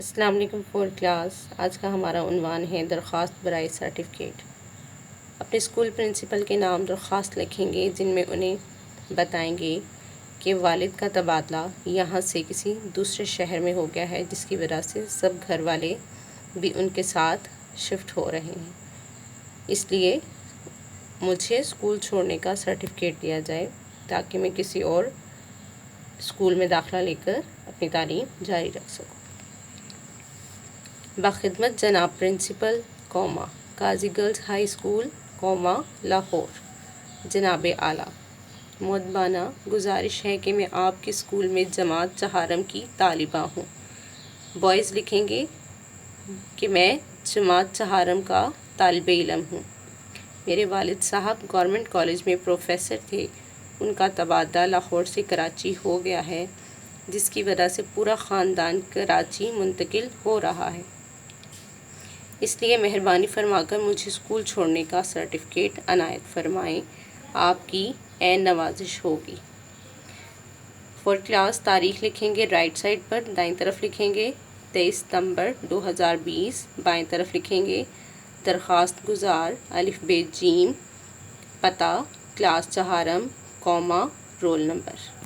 السلام علیکم four class. آج کا ہمارا عنوان ہے درخواست برائے سرٹیفکیٹ۔ اپنے اسکول پرنسپل کے نام درخواست لکھیں گے جن میں انہیں بتائیں گے کہ والد کا تبادلہ یہاں سے کسی دوسرے شہر میں ہو گیا ہے، جس کی وجہ سے سب گھر والے بھی ان کے ساتھ شفٹ ہو رہے ہیں، اس لیے مجھے اسکول چھوڑنے کا سرٹیفکیٹ دیا جائے تاکہ میں کسی اور اسکول میں داخلہ لے کر اپنی تعلیم جاری رکھ سکوں۔ بخدمت جناب پرنسپل، قاضی گرلز ہائی اسکول، لاہور۔ جناب اعلیٰ، مؤدبانہ گزارش ہے کہ میں آپ کے اسکول میں جماعت چہارم کی طالبہ ہوں۔ بوائز لکھیں گے کہ میں جماعت چہارم کا طالب علم ہوں۔ میرے والد صاحب گورنمنٹ کالج میں پروفیسر تھے، ان کا تبادلہ لاہور سے کراچی ہو گیا ہے، جس کی وجہ سے پورا خاندان کراچی منتقل ہو رہا ہے، اس لیے مہربانی فرما کر مجھے اسکول چھوڑنے کا سرٹیفکیٹ عنایت فرمائیں، آپ کی عین نوازش ہوگی۔ فور کلاس تاریخ لکھیں گے رائٹ سائڈ پر، دائیں طرف لکھیں گے 23 ستمبر 2020، بائیں طرف لکھیں گے درخواست گزار ا ب ج، پتہ کلاس چہارم، رول نمبر۔